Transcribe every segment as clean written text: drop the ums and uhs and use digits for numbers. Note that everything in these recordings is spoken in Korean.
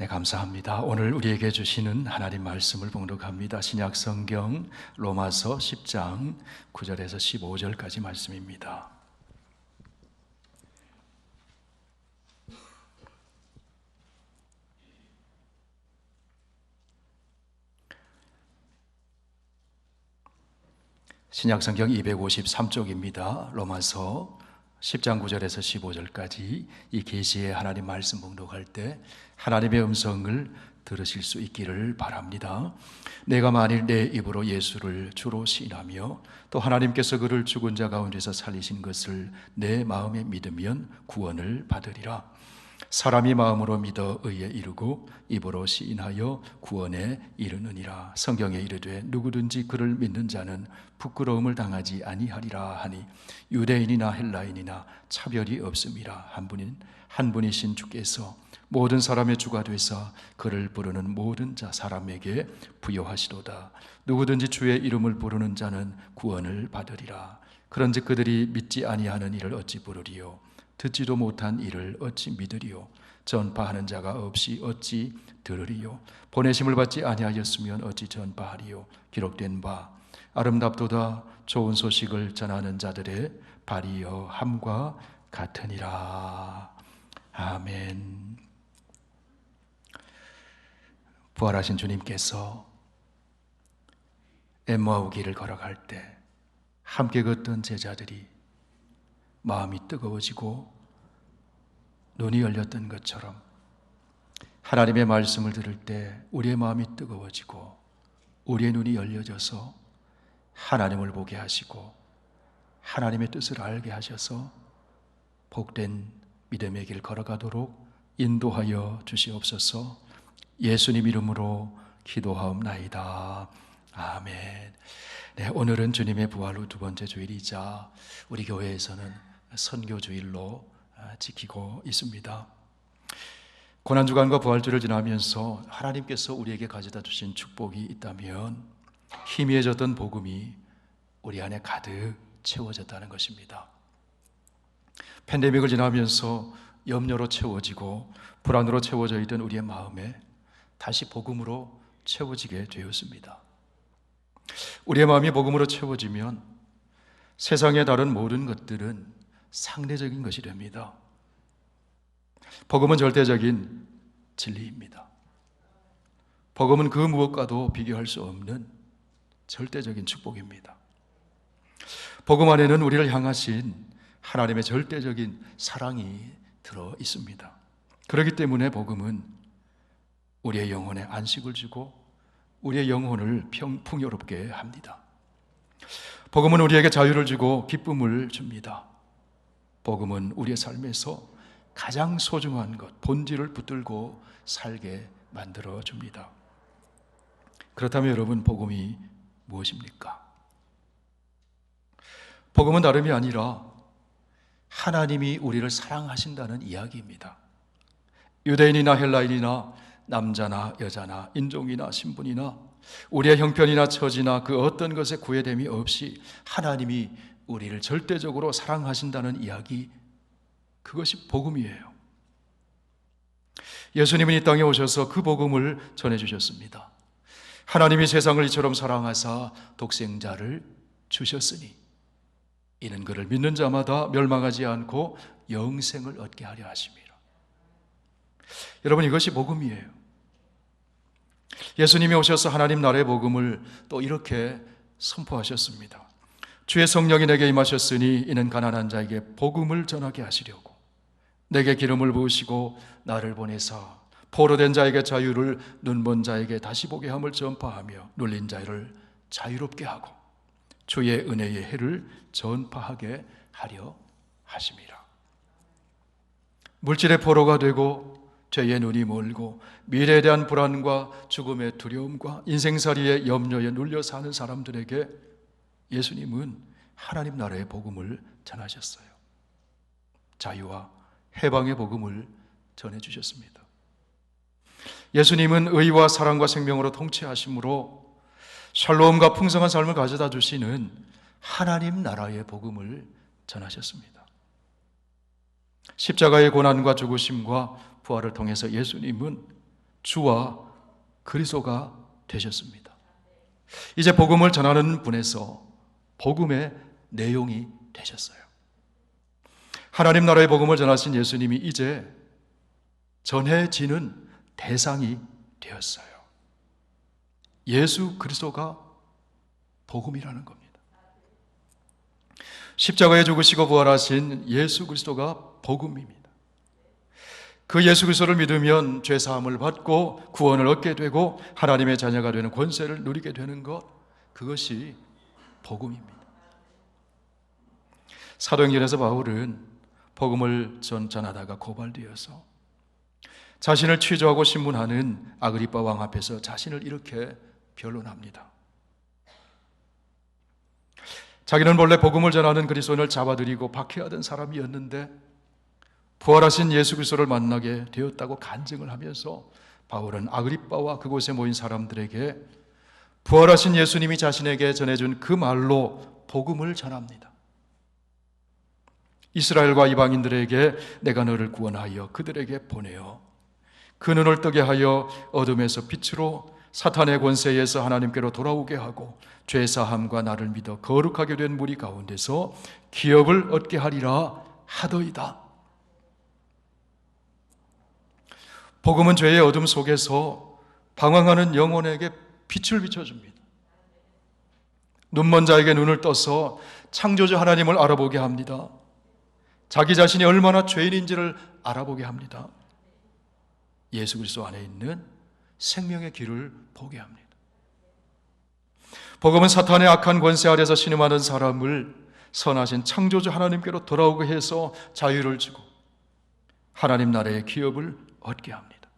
네, 감사합니다. 오늘 우리에게 주시는 하나님 말씀을 봉독합니다. 신약 성경 로마서 10장 9절에서 15절까지 말씀입니다. 신약 성경 253쪽입니다. 로마서 10장 9절에서 15절까지 이 계시의 하나님 말씀 봉독할 때 하나님의 음성을 들으실 수 있기를 바랍니다. 내가 만일 내 입으로 예수를 주로 시인하며 또 하나님께서 그를 죽은 자 가운데서 살리신 것을 내 마음에 믿으면 구원을 받으리라. 사람이 마음으로 믿어 의에 이르고 입으로 시인하여 구원에 이르느니라. 성경에 이르되 누구든지 그를 믿는 자는 부끄러움을 당하지 아니하리라 하니 유대인이나 헬라인이나 차별이 없음이라. 한 분이신 주께서 모든 사람의 주가 되사 그를 부르는 모든 자 사람에게 부여하시도다. 누구든지 주의 이름을 부르는 자는 구원을 받으리라. 그런즉 그들이 믿지 아니하는 이를 어찌 부르리요? 듣지도 못한 이를 어찌 믿으리요? 전파하는 자가 없이 어찌 들으리요? 보내심을 받지 아니하였으면 어찌 전파하리요? 기록된 바 아름답도다 좋은 소식을 전하는 자들의 발이여 함과 같으니라. 아멘. 부활하신 주님께서 엠마오 길을 걸어갈 때 함께 걷던 제자들이 마음이 뜨거워지고 눈이 열렸던 것처럼 하나님의 말씀을 들을 때 우리의 마음이 뜨거워지고 우리의 눈이 열려져서 하나님을 보게 하시고 하나님의 뜻을 알게 하셔서 복된 믿음의 길 걸어가도록 인도하여 주시옵소서. 예수님 이름으로 기도하옵나이다. 아멘. 네, 오늘은 주님의 부활 후 두 번째 주일이자 우리 교회에서는 선교주일로 지키고 있습니다. 고난주간과 부활주를 지나면서 하나님께서 우리에게 가져다 주신 축복이 있다면 희미해졌던 복음이 우리 안에 가득 채워졌다는 것입니다. 팬데믹을 지나면서 염려로 채워지고 불안으로 채워져 있던 우리의 마음에 다시 복음으로 채워지게 되었습니다. 우리의 마음이 복음으로 채워지면 세상의 다른 모든 것들은 상대적인 것이 됩니다. 복음은 절대적인 진리입니다. 복음은 그 무엇과도 비교할 수 없는 절대적인 축복입니다. 복음 안에는 우리를 향하신 하나님의 절대적인 사랑이 들어 있습니다. 그렇기 때문에 복음은 우리의 영혼에 안식을 주고 우리의 영혼을 풍요롭게 합니다. 복음은 우리에게 자유를 주고 기쁨을 줍니다. 복음은 우리의 삶에서 가장 소중한 것, 본질을 붙들고 살게 만들어 줍니다. 그렇다면 여러분, 복음이 무엇입니까? 복음은 다름이 아니라 하나님이 우리를 사랑하신다는 이야기입니다. 유대인이나 헬라인이나 남자나 여자나 인종이나 신분이나 우리의 형편이나 처지나 그 어떤 것에 구애됨이 없이 하나님이 우리를 절대적으로 사랑하신다는 이야기, 그것이 복음이에요. 예수님은 이 땅에 오셔서 그 복음을 전해주셨습니다. 하나님이 세상을 이처럼 사랑하사 독생자를 주셨으니 이는 그를 믿는 자마다 멸망하지 않고 영생을 얻게 하려 하심이라. 여러분, 이것이 복음이에요. 예수님이 오셔서 하나님 나라의 복음을 또 이렇게 선포하셨습니다. 주의 성령이 내게 임하셨으니 이는 가난한 자에게 복음을 전하게 하시려고 내게 기름을 부으시고 나를 보내사 포로된 자에게 자유를, 눈먼 자에게 다시 보게 함을 전파하며 눌린 자를 자유롭게 하고 주의 은혜의 해를 전파하게 하려 하심이라. 물질의 포로가 되고 죄의 눈이 멀고 미래에 대한 불안과 죽음의 두려움과 인생살이의 염려에 눌려 사는 사람들에게 예수님은 하나님 나라의 복음을 전하셨어요. 자유와 해방의 복음을 전해주셨습니다. 예수님은 의와 사랑과 생명으로 통치하심으로 샬롬과 풍성한 삶을 가져다 주시는 하나님 나라의 복음을 전하셨습니다. 십자가의 고난과 죽으심과 부활을 통해서 예수님은 주와 그리스도가 되셨습니다. 이제 복음을 전하는 분에서 복음의 내용이 되셨어요. 하나님 나라의 복음을 전하신 예수님이 이제 전해지는 대상이 되었어요. 예수 그리스도가 복음이라는 겁니다. 십자가에 죽으시고 부활하신 예수 그리스도가 복음입니다. 그 예수 그리스도를 믿으면 죄 사함을 받고 구원을 얻게 되고 하나님의 자녀가 되는 권세를 누리게 되는 것, 그것이 복음입니다. 사도행전에서 바울은 복음을 전하다가 고발되어서 자신을 취조하고 신문하는 아그리빠 왕 앞에서 자신을 이렇게 변론합니다. 자기는 원래 복음을 전하는 그리스도인을 잡아들이고 박해하던 사람이었는데 부활하신 예수 그리스도를 만나게 되었다고 간증을 하면서 바울은 아그리빠와 그곳에 모인 사람들에게 부활하신 예수님이 자신에게 전해준 그 말로 복음을 전합니다. 이스라엘과 이방인들에게 내가 너를 구원하여 그들에게 보내어 그 눈을 뜨게 하여 어둠에서 빛으로 사탄의 권세에서 하나님께로 돌아오게 하고 죄사함과 나를 믿어 거룩하게 된 무리 가운데서 기업을 얻게 하리라 하더이다. 복음은 죄의 어둠 속에서 방황하는 영혼에게 빛을 비춰줍니다. 눈먼 자에게 눈을 떠서 창조주 하나님을 알아보게 합니다. 자기 자신이 얼마나 죄인인지를 알아보게 합니다. 예수 그리스도 안에 있는 생명의 길을 보게 합니다. 복음은 사탄의 악한 권세 아래서 신음하는 사람을 선하신 창조주 하나님께로 돌아오게 해서 자유를 주고 하나님 나라의 기업을 얻게 합니다.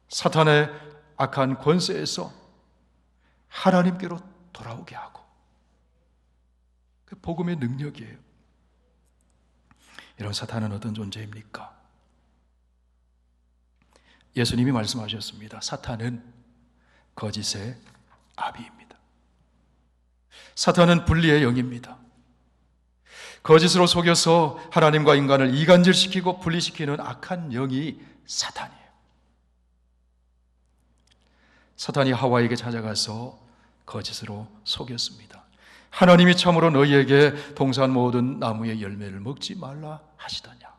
사탄의 악한 권세에서 하나님께로 돌아오게 하고, 그 복음의 능력이에요. 이런 사탄은 어떤 존재입니까? 예수님이 말씀하셨습니다. 사탄은 거짓의 아비입니다. 사탄은 분리의 영입니다. 거짓으로 속여서 하나님과 인간을 이간질시키고 분리시키는 악한 영이 사탄이에요. 사탄이 하와에게 찾아가서 거짓으로 속였습니다. 하나님이 참으로 너희에게 동산 모든 나무의 열매를 먹지 말라 하시더냐.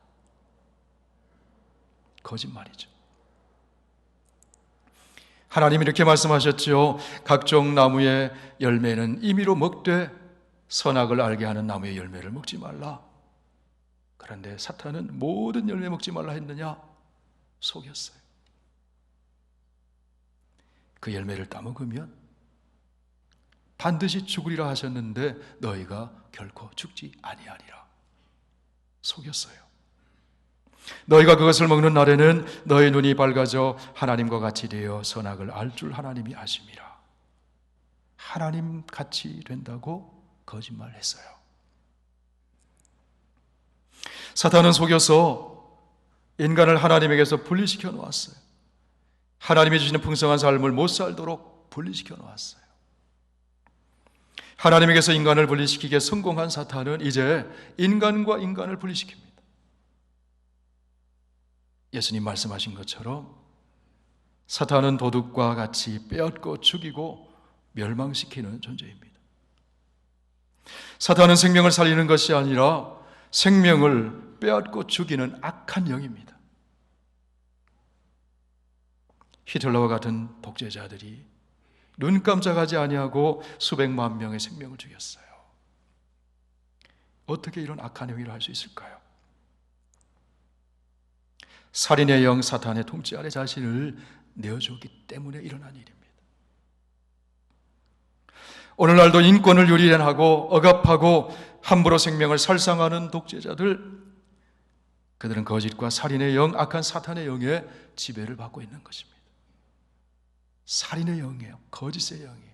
거짓말이죠. 하나님이 이렇게 말씀하셨죠. 각종 나무의 열매는 임의로 먹되 선악을 알게 하는 나무의 열매를 먹지 말라. 그런데 사탄은 모든 열매 먹지 말라 했느냐? 속였어요. 그 열매를 따먹으면 반드시 죽으리라 하셨는데 너희가 결코 죽지 아니하리라. 속였어요. 너희가 그것을 먹는 날에는 너희 눈이 밝아져 하나님과 같이 되어 선악을 알 줄 하나님이 아심이라. 하나님 같이 된다고 거짓말했어요. 사탄은 속여서 인간을 하나님에게서 분리시켜 놓았어요. 하나님이 주시는 풍성한 삶을 못 살도록 분리시켜 놓았어요. 하나님에게서 인간을 분리시키기에 성공한 사탄은 이제 인간과 인간을 분리시킵니다. 예수님 말씀하신 것처럼 사탄은 도둑과 같이 빼앗고 죽이고 멸망시키는 존재입니다. 사탄은 생명을 살리는 것이 아니라 생명을 빼앗고 죽이는 악한 영입니다. 히틀러와 같은 독재자들이 눈 깜짝하지 아니하고 수백만 명의 생명을 죽였어요. 어떻게 이런 악한 행위를 할 수 있을까요? 살인의 영 사탄의 통치 아래 자신을 내어주었기 때문에 일어난 일입니다. 오늘날도 인권을 유린하고 억압하고 함부로 생명을 살상하는 독재자들, 그들은 거짓과 살인의 영, 악한 사탄의 영에 지배를 받고 있는 것입니다. 살인의 영이에요. 거짓의 영이에요.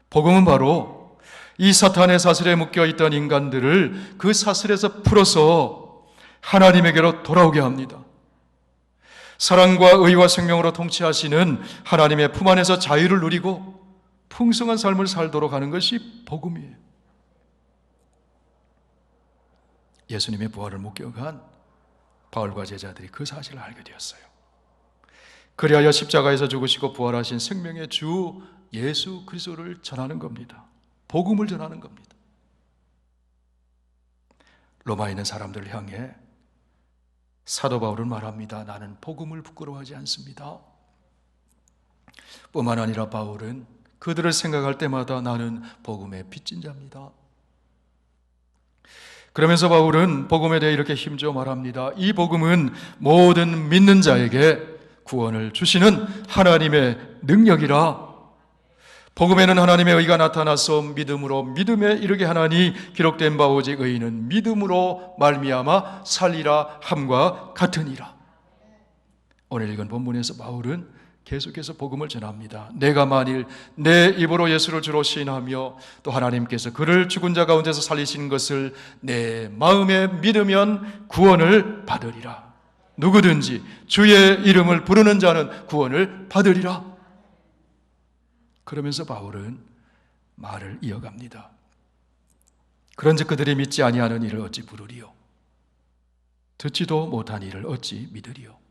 복음은 바로 이 사탄의 사슬에 묶여있던 인간들을 그 사슬에서 풀어서 하나님에게로 돌아오게 합니다. 사랑과 의와 생명으로 통치하시는 하나님의 품 안에서 자유를 누리고 풍성한 삶을 살도록 하는 것이 복음이에요. 예수님의 부활을 목격한 바울과 제자들이 그 사실을 알게 되었어요. 그리하여 십자가에서 죽으시고 부활하신 생명의 주 예수 그리스도를 전하는 겁니다. 복음을 전하는 겁니다. 로마에 있는 사람들을 향해 사도 바울은 말합니다. 나는 복음을 부끄러워하지 않습니다. 뿐만 아니라 바울은 그들을 생각할 때마다 나는 복음의 빚진 자입니다. 그러면서 바울은 복음에 대해 이렇게 힘주어 말합니다. 이 복음은 모든 믿는 자에게 구원을 주시는 하나님의 능력이라. 복음에는 하나님의 의가 나타나서 믿음으로 믿음에 이르게 하나니 기록된 바 오직 의인은 믿음으로 말미암아 살리라 함과 같으니라. 오늘 읽은 본문에서 바울은 계속해서 복음을 전합니다. 내가 만일 내 입으로 예수를 주로 시인하며 또 하나님께서 그를 죽은 자 가운데서 살리신 것을 내 마음에 믿으면 구원을 받으리라. 누구든지 주의 이름을 부르는 자는 구원을 받으리라. 그러면서 바울은 말을 이어갑니다. 그런즉 그들이 믿지 아니하는 일을 어찌 부르리요? 듣지도 못한 일을 어찌 믿으리요?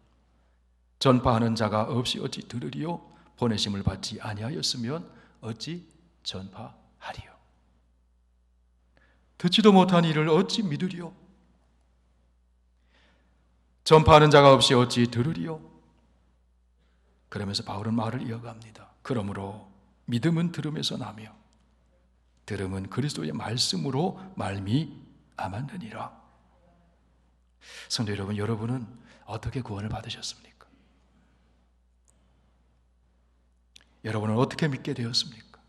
전파하는 자가 없이 어찌 들으리요? 보내심을 받지 아니하였으면 어찌 전파하리요? 듣지도 못한 일을 어찌 믿으리요? 전파하는 자가 없이 어찌 들으리요? 그러면서 바울은 말을 이어갑니다. 그러므로 믿음은 들음에서 나며 들음은 그리스도의 말씀으로 말미암았느니라. 성도 여러분, 여러분은 어떻게 구원을 받으셨습니까? 여러분은 어떻게 믿게 되었습니까?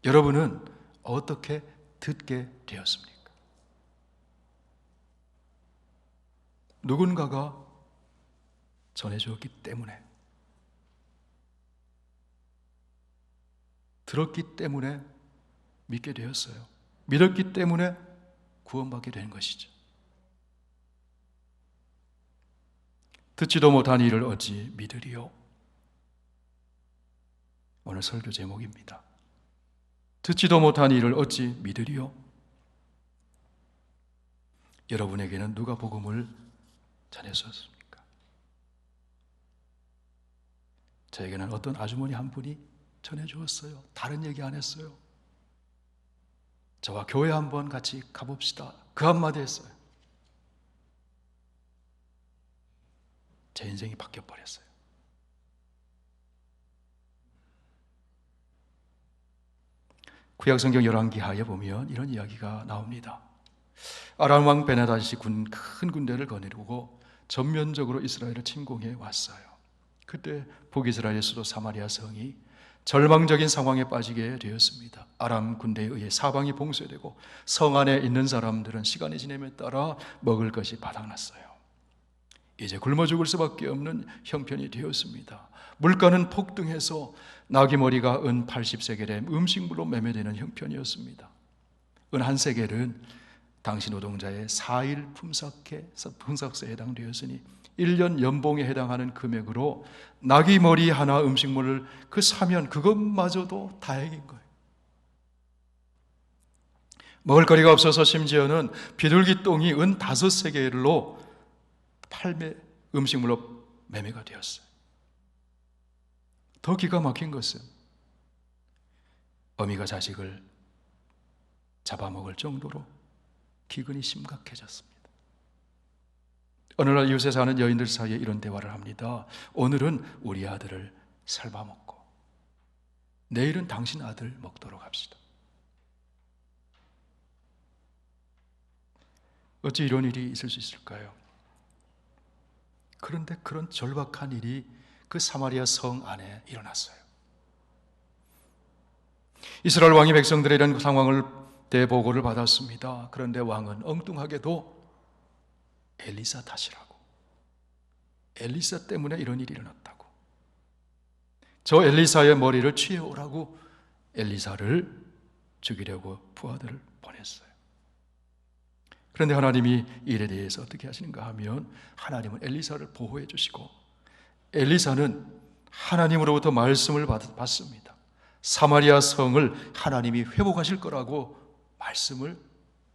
여러분은 어떻게 듣게 되었습니까? 누군가가 전해주었기 때문에, 들었기 때문에 믿게 되었어요. 믿었기 때문에 구원받게 된 것이죠. 듣지도 못한 일을 어찌 믿으리요? 오늘 설교 제목입니다. 듣지도 못한 일을 어찌 믿으리요? 여러분에게는 누가 복음을 전했었습니까? 저에게는 어떤 아주머니 한 분이 전해주었어요. 다른 얘기 안 했어요. 저와 교회 한번 같이 가봅시다. 그 한마디 했어요. 제 인생이 바뀌어버렸어요. 구약성경 열왕기하에 보면 이런 이야기가 나옵니다. 아람 왕 베나다시 큰 군대를 거느리고 전면적으로 이스라엘을 침공해 왔어요. 그때 북이스라엘의 수도 사마리아 성이 절망적인 상황에 빠지게 되었습니다. 아람 군대에 의해 사방이 봉쇄되고 성 안에 있는 사람들은 시간이 지남에 따라 먹을 것이 바닥났어요. 이제 굶어 죽을 수밖에 없는 형편이 되었습니다. 물가는 폭등해서 나귀머리가 은 80세겔의 음식물로 매매되는 형편이었습니다. 은 한 세겔은 당시 노동자의 4일 품삯에 해당되었으니 1년 연봉에 해당하는 금액으로 나귀머리 하나 음식물을 사면 그것마저도 다행인 거예요. 먹을거리가 없어서 심지어는 비둘기똥이 은 5세겔로 음식물로 매매가 되었어요. 더 기가 막힌 것은 어미가 자식을 잡아먹을 정도로 기근이 심각해졌습니다. 어느 날 이웃에 사는 여인들 사이에 이런 대화를 합니다. 오늘은 우리 아들을 삶아먹고 내일은 당신 아들 먹도록 합시다. 어찌 이런 일이 있을 수 있을까요? 그런데 그런 절박한 일이 그 사마리아 성 안에 일어났어요. 이스라엘 왕이 백성들의 이런 상황을 대보고를 받았습니다. 그런데 왕은 엉뚱하게도 엘리사 탓이라고, 엘리사 때문에 이런 일이 일어났다고, 저 엘리사의 머리를 취해오라고 엘리사를 죽이려고 부하들을 보냈어요. 그런데 하나님이 이 일에 대해서 어떻게 하시는가 하면 하나님은 엘리사를 보호해 주시고 엘리사는 하나님으로부터 말씀을 받습니다. 사마리아 성을 하나님이 회복하실 거라고 말씀을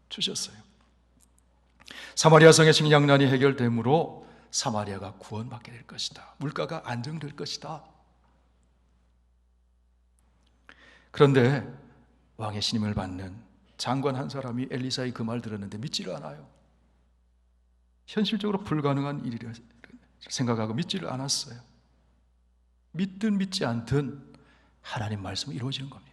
주셨어요. 사마리아 성의 식량난이 해결되므로 사마리아가 구원받게 될 것이다. 물가가 안정될 것이다. 그런데 왕의 신임을 받는 장관 한 사람이 엘리사의 그 말 들었는데 믿지를 않아요. 현실적으로 불가능한 일이라 생각하고 믿지를 않았어요. 믿든 믿지 않든 하나님 말씀이 이루어지는 겁니다.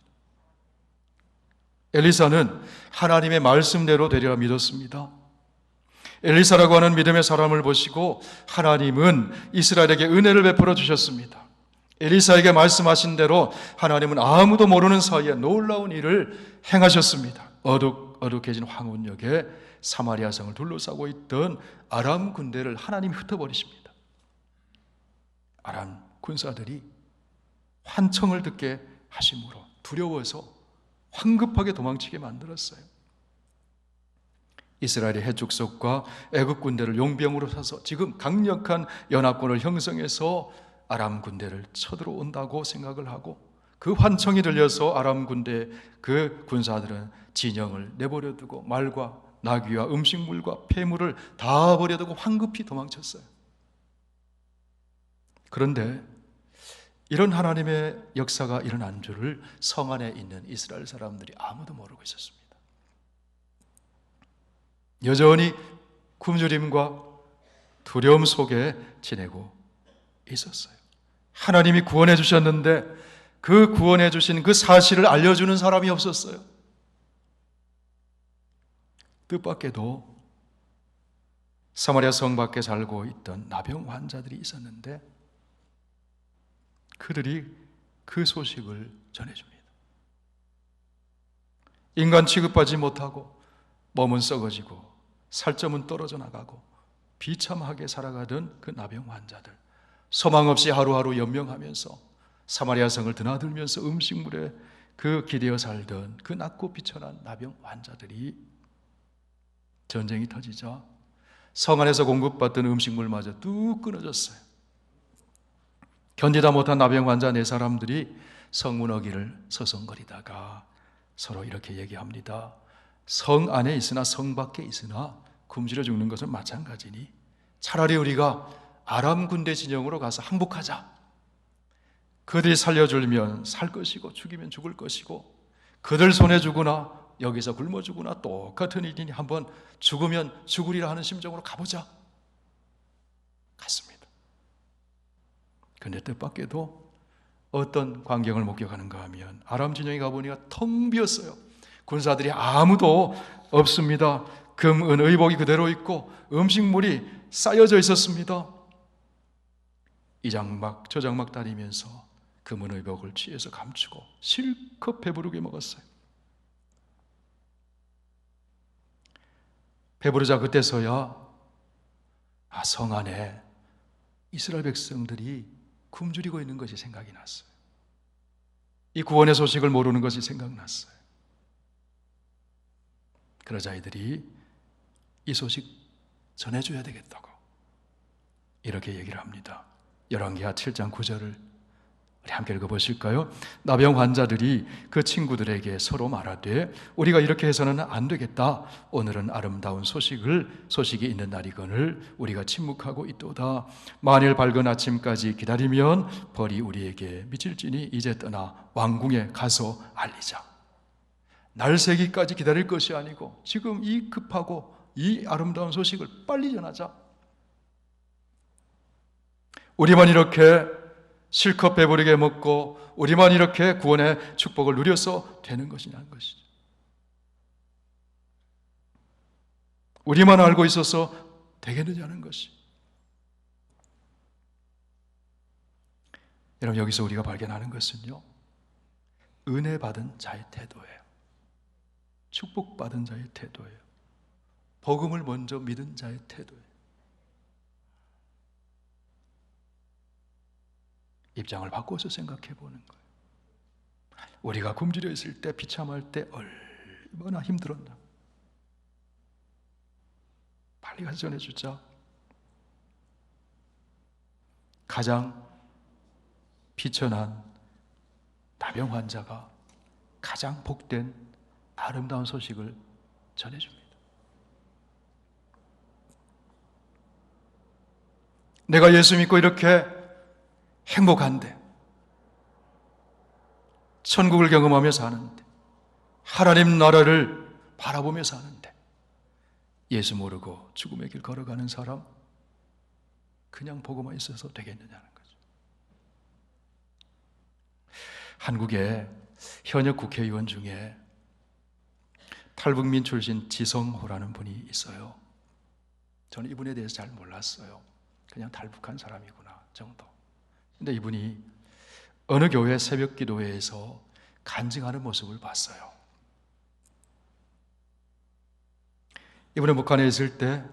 엘리사는 하나님의 말씀대로 되리라 믿었습니다. 엘리사라고 하는 믿음의 사람을 보시고 하나님은 이스라엘에게 은혜를 베풀어 주셨습니다. 엘리사에게 말씀하신 대로 하나님은 아무도 모르는 사이에 놀라운 일을 행하셨습니다. 어둑어둑해진 황혼역에 사마리아 성을 둘러싸고 있던 아람 군대를 하나님이 흩어버리십니다. 아람 군사들이 환청을 듣게 하심으로 두려워서 황급하게 도망치게 만들었어요. 이스라엘의 해축석과 애굽 군대를 용병으로 사서 지금 강력한 연합군을 형성해서 아람 군대를 쳐들어온다고 생각을 하고, 그 환청이 들려서 아람 군대 그 군사들은 진영을 내버려두고 말과 나귀와 음식물과 폐물을 다 버려두고 황급히 도망쳤어요. 그런데 이런 하나님의 역사가 일어난 줄을 성 안에 있는 이스라엘 사람들이 아무도 모르고 있었습니다. 여전히 굶주림과 두려움 속에 지내고 있었어요. 하나님이 구원해 주셨는데 그 구원해 주신 그 사실을 알려주는 사람이 없었어요. 뜻밖에도 사마리아 성 밖에 살고 있던 나병 환자들이 있었는데 그들이 그 소식을 전해줍니다. 인간 취급하지 못하고 몸은 썩어지고 살점은 떨어져 나가고 비참하게 살아가던 그 나병 환자들, 소망 없이 하루하루 연명하면서 사마리아 성을 드나들면서 음식물에 그 기대어 살던 그 낮고 비천한 나병 환자들이 전쟁이 터지자 성 안에서 공급받던 음식물마저 뚝 끊어졌어요. 견디다 못한 나병 환자 네 사람들이 성문 어귀를 서성거리다가 서로 이렇게 얘기합니다. 성 안에 있으나 성 밖에 있으나 굶주려 죽는 것은 마찬가지니 차라리 우리가 아람 군대 진영으로 가서 항복하자. 그들이 살려주면 살 것이고 죽이면 죽을 것이고 그들 손에 죽으나 여기서 굶어 죽으나 똑같은 일이니 한번 죽으면 죽으리라 하는 심정으로 가보자. 갔습니다. 그런데 뜻밖에도 어떤 광경을 목격하는가 하면 아람 진영에 가보니까 텅 비었어요. 군사들이 아무도 없습니다. 금, 은, 의복이 그대로 있고 음식물이 쌓여져 있었습니다. 이 장막 저 장막 다니면서 금은 의복을 취해서 감추고 실컷 배부르게 먹었어요. 배부르자 그때서야 성 안에 이스라엘 백성들이 굶주리고 있는 것이 생각이 났어요. 이 구원의 소식을 모르는 것이 생각났어요. 그러자 이들이 이 소식 전해줘야 되겠다고 이렇게 얘기를 합니다. 열왕기하 7장 9절을 우리 함께 읽어보실까요? 나병 환자들이 그 친구들에게 서로 말하되 우리가 이렇게 해서는 안 되겠다. 오늘은 아름다운 소식이 있는 날이거늘 우리가 침묵하고 있도다. 만일 밝은 아침까지 기다리면 벌이 우리에게 미칠지니 이제 떠나 왕궁에 가서 알리자. 날새기까지 기다릴 것이 아니고 지금 이 급하고 이 아름다운 소식을 빨리 전하자. 우리만 이렇게 실컷 배부르게 먹고 우리만 이렇게 구원의 축복을 누려서 되는 것이냐는 것이죠. 우리만 알고 있어서 되겠느냐는 것이. 여러분, 여기서 우리가 발견하는 것은요, 은혜 받은 자의 태도예요. 축복받은 자의 태도예요. 복음을 먼저 믿은 자의 태도예요. 입장을 바꿔서 생각해 보는 거예요. 우리가 굶주려 있을 때, 비참할 때 얼마나 힘들었나. 빨리 가서 전해주자. 가장 비천한 나병 환자가 가장 복된 아름다운 소식을 전해줍니다. 내가 예수 믿고 이렇게 행복한데, 천국을 경험하며 사는데, 하나님 나라를 바라보며 사는데, 예수 모르고 죽음의 길 걸어가는 사람, 그냥 보고만 있어서 되겠느냐는 거죠. 한국의 현역 국회의원 중에 탈북민 출신 지성호라는 분이 있어요. 저는 이분에 대해서 잘 몰랐어요. 그냥 탈북한 사람이구나 정도. 근데 이분이 어느 교회 새벽 기도회에서 간증하는 모습을 봤어요. 이번에 북한에 있을 때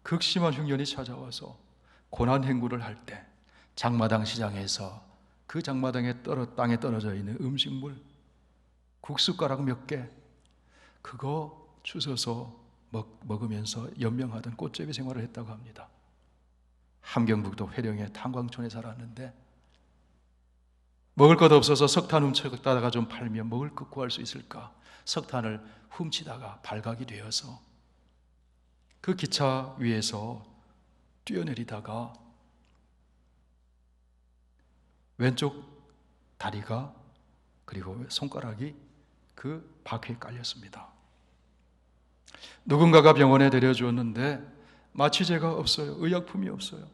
극심한 흉년이 찾아와서 고난 행군을 할 때 장마당 시장에서 그 장마당에 땅에 떨어져 있는 음식물 국숟가락 몇 개 그거 주워서 먹으면서 연명하던 꽃제비 생활을 했다고 합니다. 함경북도 회령의 탄광촌에 살았는데 먹을 것 없어서 석탄 훔쳐다가 좀 팔면 먹을 것 구할 수 있을까? 석탄을 훔치다가 발각이 되어서 그 기차 위에서 뛰어내리다가 왼쪽 다리가 그리고 손가락이 그 바퀴에 깔렸습니다. 누군가가 병원에 데려주었는데 마취제가 없어요. 의약품이 없어요.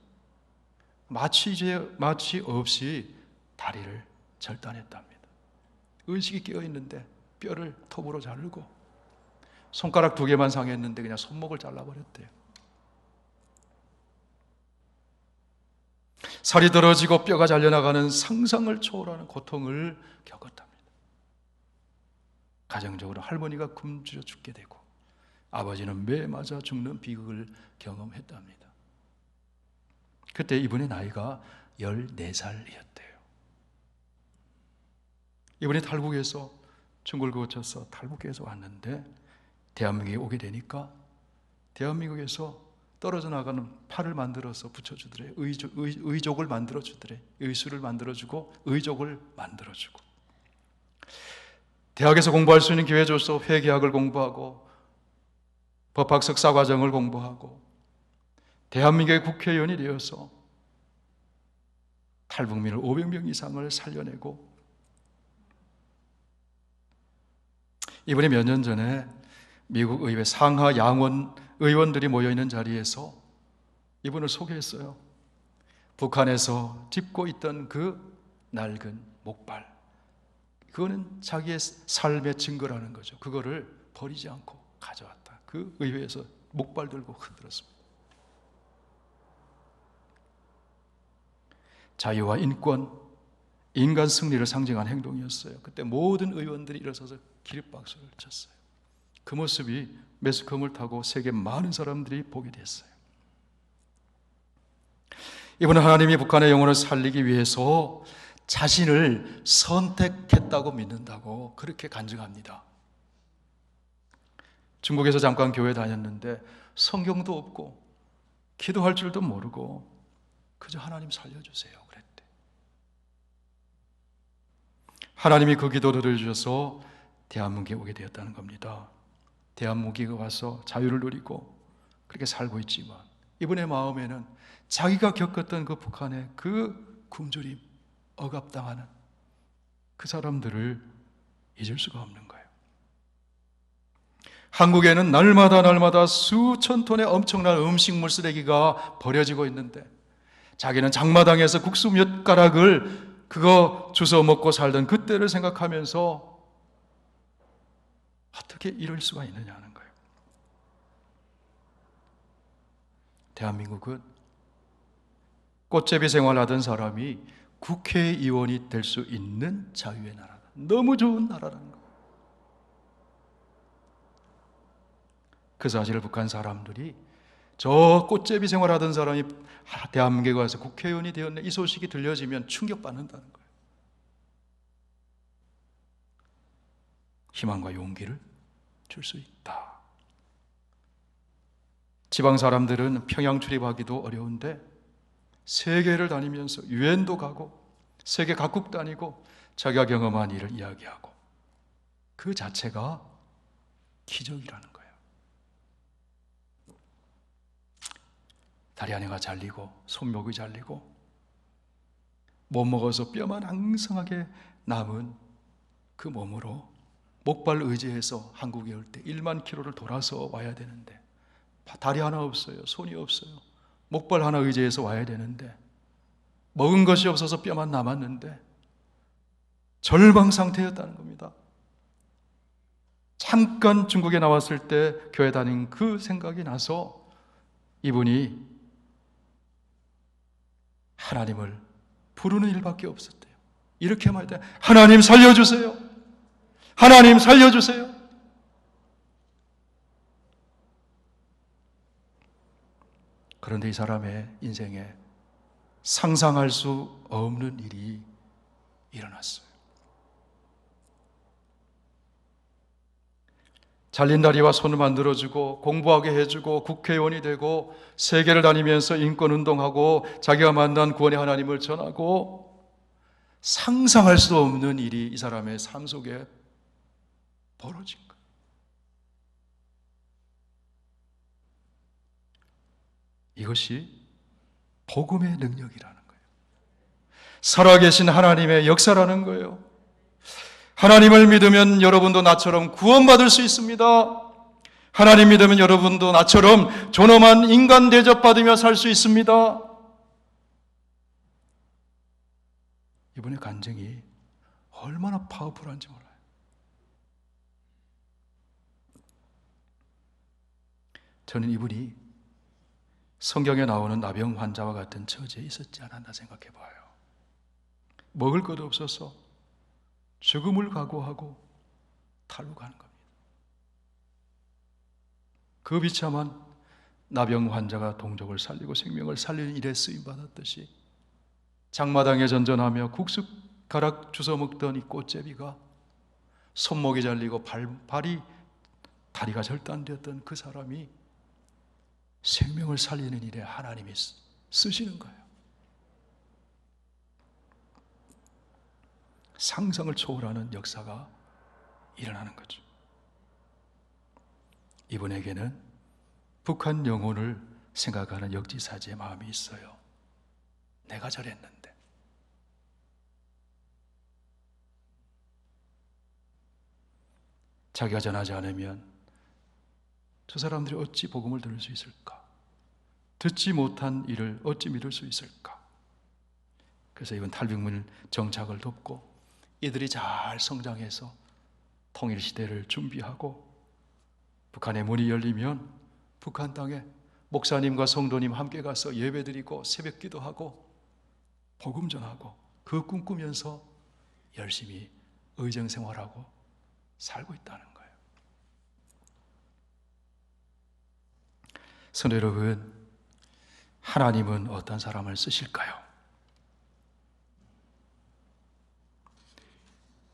마취 없이 다리를 절단했답니다. 의식이 깨어있는데 뼈를 톱으로 자르고 손가락 2개만 상했는데 그냥 손목을 잘라버렸대요. 살이 떨어지고 뼈가 잘려나가는 상상을 초월하는 고통을 겪었답니다. 가정적으로 할머니가 굶주려 죽게 되고 아버지는 매 맞아 죽는 비극을 경험했답니다. 그때 이분의 나이가 14살이었대요. 이분이 탈북해서 중국을 거쳐서 탈북해서 왔는데 대한민국에 오게 되니까 대한민국에서 떨어져 나가는 팔을 만들어서 붙여주더래. 의족을 만들어주더래. 의수를 만들어주고 의족을 만들어주고 대학에서 공부할 수 있는 기회 줘서 회계학을 공부하고 법학 석사 과정을 공부하고 대한민국의 국회의원이 되어서 탈북민을 500명 이상을 살려내고 이번에 몇 년 전에 미국 의회 상하 양원 의원들이 모여있는 자리에서 이분을 소개했어요. 북한에서 짚고 있던 그 낡은 목발, 그거는 자기의 삶의 증거라는 거죠. 그거를 버리지 않고 가져왔다. 그 의회에서 목발 들고 흔들었습니다. 자유와 인권, 인간 승리를 상징한 행동이었어요. 그때 모든 의원들이 일어서서 기립박수를 쳤어요. 그 모습이 매스컴을 타고 세계 많은 사람들이 보게 됐어요. 이번에 하나님이 북한의 영혼을 살리기 위해서 자신을 선택했다고 믿는다고 그렇게 간증합니다. 중국에서 잠깐 교회 다녔는데 성경도 없고 기도할 줄도 모르고 그저 하나님 살려주세요 그랬대. 하나님이 그 기도를 들어주셔서 대한민국에 오게 되었다는 겁니다. 대한민국에 와서 자유를 누리고 그렇게 살고 있지만 이분의 마음에는 자기가 겪었던 그 북한의 그 굶주림, 억압당하는 그 사람들을 잊을 수가 없는 거예요. 한국에는 날마다 수천 톤의 엄청난 음식물 쓰레기가 버려지고 있는데 자기는 장마당에서 국수 몇 가락을 그거 주워 먹고 살던 그때를 생각하면서 어떻게 이럴 수가 있느냐는 거예요. 대한민국은 꽃제비 생활하던 사람이 국회의원이 될 수 있는 자유의 나라다. 너무 좋은 나라라는 거예요. 그 사실을 북한 사람들이 저 꽃제비 생활하던 사람이 대한민국에 와서 국회의원이 되었네 이 소식이 들려지면 충격받는다는 거예요. 희망과 용기를 줄 수 있다. 지방 사람들은 평양 출입하기도 어려운데 세계를 다니면서 유엔도 가고 세계 각국 다니고 자기가 경험한 일을 이야기하고 그 자체가 기적이라는 거예요. 다리 하나가 잘리고 손목이 잘리고 못 먹어서 뼈만 앙상하게 남은 그 몸으로 목발 의지해서 한국에 올 때 1만 킬로를 돌아서 와야 되는데 다리 하나 없어요. 손이 없어요. 목발 하나 의지해서 와야 되는데 먹은 것이 없어서 뼈만 남았는데 절망 상태였다는 겁니다. 잠깐 중국에 나왔을 때 교회 다닌 그 생각이 나서 이분이 하나님을 부르는 일밖에 없었대요. 이렇게 말할 때 하나님 살려주세요. 하나님 살려주세요. 그런데 이 사람의 인생에 상상할 수 없는 일이 일어났어요. 잘린 다리와 손을 만들어주고 공부하게 해주고 국회의원이 되고 세계를 다니면서 인권운동하고 자기가 만난 구원의 하나님을 전하고 상상할 수 없는 일이 이 사람의 삶 속에 벌어진 거예요. 이것이 복음의 능력이라는 거예요. 살아계신 하나님의 역사라는 거예요. 하나님을 믿으면 여러분도 나처럼 구원받을 수 있습니다. 하나님 믿으면 여러분도 나처럼 존엄한 인간 대접받으며 살 수 있습니다. 이분의 간증이 얼마나 파워풀한지 몰라요. 저는 이분이 성경에 나오는 나병 환자와 같은 처지에 있었지 않았나 생각해 봐요. 먹을 것 없어서 죽음을 각오하고 탈북하는 겁니다. 그 비참한 나병 환자가 동족을 살리고 생명을 살리는 일에 쓰임받았듯이 장마당에 전전하며 국숫가락 주워 먹던 이 꽃제비가 손목이 잘리고 다리가 절단되었던 그 사람이 생명을 살리는 일에 하나님이 쓰시는 거예요. 상상을 초월하는 역사가 일어나는 거죠. 이분에게는 북한 영혼을 생각하는 역지사지의 마음이 있어요. 내가 저랬는데. 자기가 전하지 않으면 저 사람들이 어찌 복음을 들을 수 있을까? 듣지 못한 일을 어찌 믿을 수 있을까? 그래서 이번 탈북민 정착을 돕고 이들이 잘 성장해서 통일시대를 준비하고 북한의 문이 열리면 북한 땅에 목사님과 성도님 함께 가서 예배드리고 새벽 기도하고 복음 전하고 그 꿈꾸면서 열심히 의정생활하고 살고 있다는 거예요. 성도 여러분, 하나님은 어떤 사람을 쓰실까요?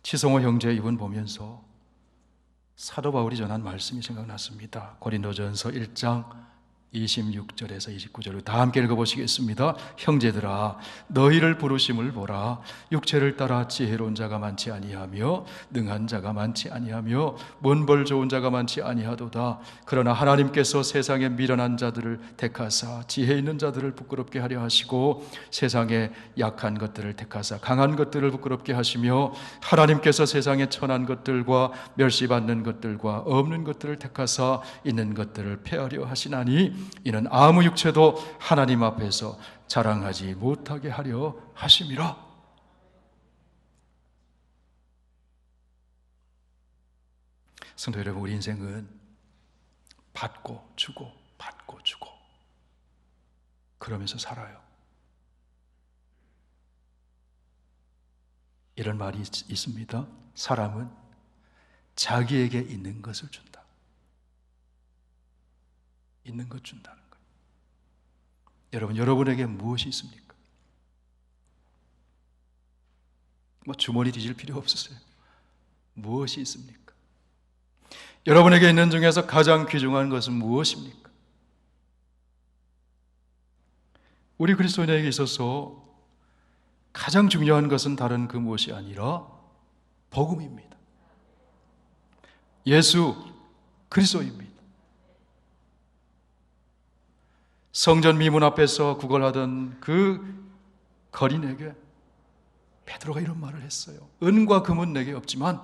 치성호 형제 이분 보면서 사도 바울이 전한 말씀이 생각났습니다. 고린도전서 1장 26절에서 29절을 다 함께 읽어보시겠습니다. 형제들아, 너희를 부르심을 보라. 육체를 따라 지혜로운 자가 많지 아니하며 능한 자가 많지 아니하며 문벌 좋은 자가 많지 아니하도다. 그러나 하나님께서 세상에 미련한 자들을 택하사 지혜 있는 자들을 부끄럽게 하려 하시고 세상에 약한 것들을 택하사 강한 것들을 부끄럽게 하시며 하나님께서 세상에 천한 것들과 멸시받는 것들과 없는 것들을 택하사 있는 것들을 폐하려 하시나니 이는 아무 육체도 하나님 앞에서 자랑하지 못하게 하려 하심이라. 성도 여러분, 우리 인생은 받고 주고 받고 주고 그러면서 살아요. 이런 말이 있습니다. 사람은 자기에게 있는 것을 준다. 있는 것 준다는 거예요. 여러분, 여러분에게 무엇이 있습니까? 주머니 뒤질 필요 없으세요. 무엇이 있습니까? 여러분에게 있는 중에서 가장 귀중한 것은 무엇입니까? 우리 그리스도인에게 있어서 가장 중요한 것은 다른 그 무엇이 아니라 복음입니다. 예수 그리스도입니다. 성전 미문 앞에서 구걸하던 그 거린에게 베드로가 이런 말을 했어요. 은과 금은 내게 없지만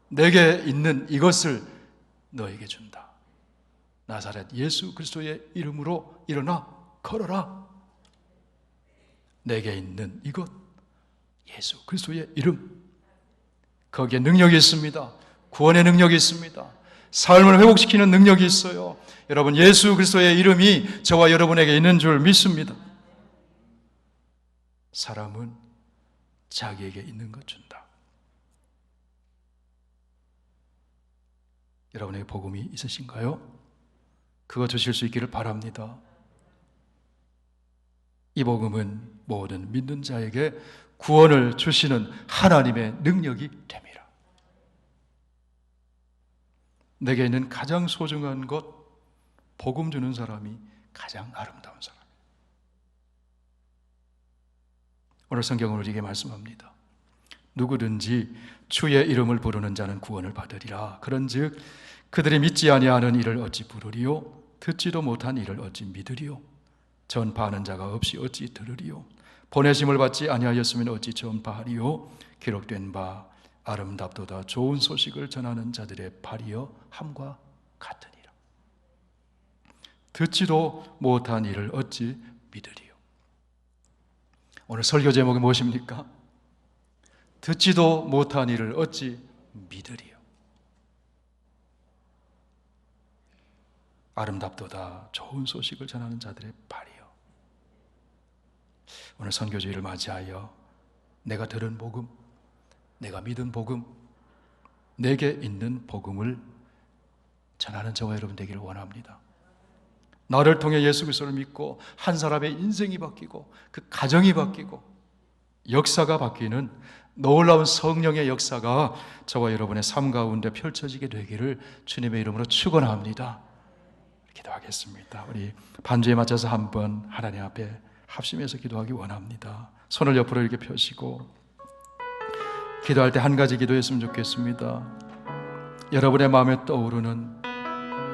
내게 있는 이것을 너에게 준다. 나사렛 예수 그리스도의 이름으로 일어나 걸어라. 내게 있는 이것, 예수 그리스도의 이름, 거기에 능력이 있습니다. 구원의 능력이 있습니다. 삶을 회복시키는 능력이 있어요. 여러분, 예수 그리스도의 이름이 저와 여러분에게 있는 줄 믿습니다. 사람은 자기에게 있는 것 준다. 여러분에게 복음이 있으신가요? 그거 주실 수 있기를 바랍니다. 이 복음은 모든 믿는 자에게 구원을 주시는 하나님의 능력이 됩니다. 내게 있는 가장 소중한 것, 복음 주는 사람이 가장 아름다운 사람. 오늘 성경은 우리에게 말씀합니다. 누구든지 주의 이름을 부르는 자는 구원을 받으리라. 그런즉 그들이 믿지 아니하는 이를 어찌 부르리요? 듣지도 못한 이를 어찌 믿으리요? 전파하는 자가 없이 어찌 들으리요? 보내심을 받지 아니하였으면 어찌 전파하리요? 기록된 바 아름답도다 좋은 소식을 전하는 자들의 발이여 함과 같으니라. 듣지도 못한 이를 어찌 믿으리요? 오늘 설교 제목이 무엇입니까? 듣지도 못한 이를 어찌 믿으리요? 아름답도다 좋은 소식을 전하는 자들의 발이요. 오늘 선교주의를 맞이하여 내가 들은 복음, 내가 믿은 복음, 내게 있는 복음을 전하는 저와 여러분 되기를 원합니다. 나를 통해 예수 그리스도를 믿고 한 사람의 인생이 바뀌고 그 가정이 바뀌고 역사가 바뀌는 놀라운 성령의 역사가 저와 여러분의 삶 가운데 펼쳐지게 되기를 주님의 이름으로 축원합니다. 기도하겠습니다. 우리 반주에 맞춰서 한번 하나님 앞에 합심해서 기도하기 원합니다. 손을 옆으로 이렇게 펴시고 기도할 때 한 가지 기도했으면 좋겠습니다. 여러분의 마음에 떠오르는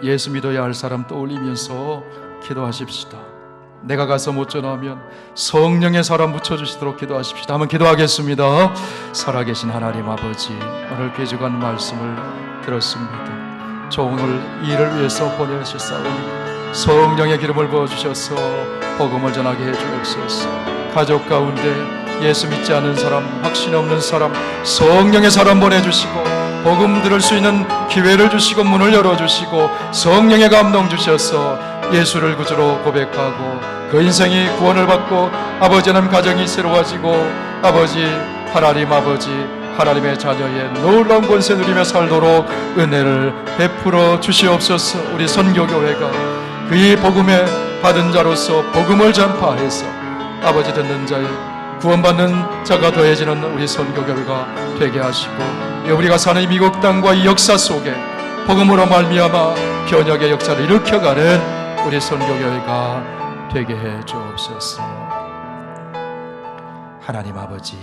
예수 믿어야 할 사람 떠올리면서 기도하십시다. 내가 가서 못 전하면 성령의 사람 붙여주시도록 기도하십시다. 한번 기도하겠습니다. 살아계신 하나님 아버지, 오늘 귀중한 말씀을 들었습니다. 오늘 일을 위해서 보내주셨사오니 성령의 기름을 부어주셔서 복음을 전하게 해주옵소서. 가족 가운데 예수 믿지 않는 사람, 확신 없는 사람, 성령의 사람 보내주시고 복음 들을 수 있는 기회를 주시고 문을 열어주시고 성령의 감동 주셔서 예수를 구주로 고백하고 그 인생이 구원을 받고 아버지 하나님 가정이 새로워지고 아버지 하나님 아버지 하나님의 자녀의 놀라운 권세 누리며 살도록 은혜를 베풀어 주시옵소서. 우리 선교교회가 그의 복음에 받은 자로서 복음을 전파해서 아버지 듣는 자의 구원받는 자가 더해지는 우리 선교교회가 되게 하시고 우리가 사는 이 미국 땅과 이 역사 속에 복음으로 말미암아 변혁의 역사를 일으켜가는 우리 선교교회가 되게 해 주옵소서. 하나님 아버지,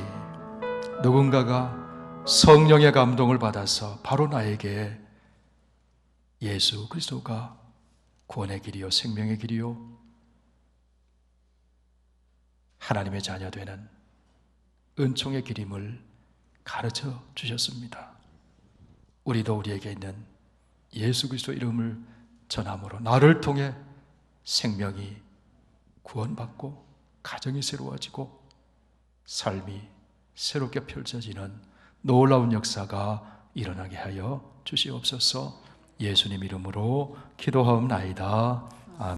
누군가가 성령의 감동을 받아서 바로 나에게 예수 그리스도가 구원의 길이요 생명의 길이요 하나님의 자녀 되는 은총의 길임을 가르쳐 주셨습니다. 우리도 우리에게 있는 예수 그리스도 이름을 전함으로 나를 통해 생명이 구원받고 가정이 새로워지고 삶이 새롭게 펼쳐지는 놀라운 역사가 일어나게 하여 주시옵소서. 예수님 이름으로 기도하옵나이다. 아멘.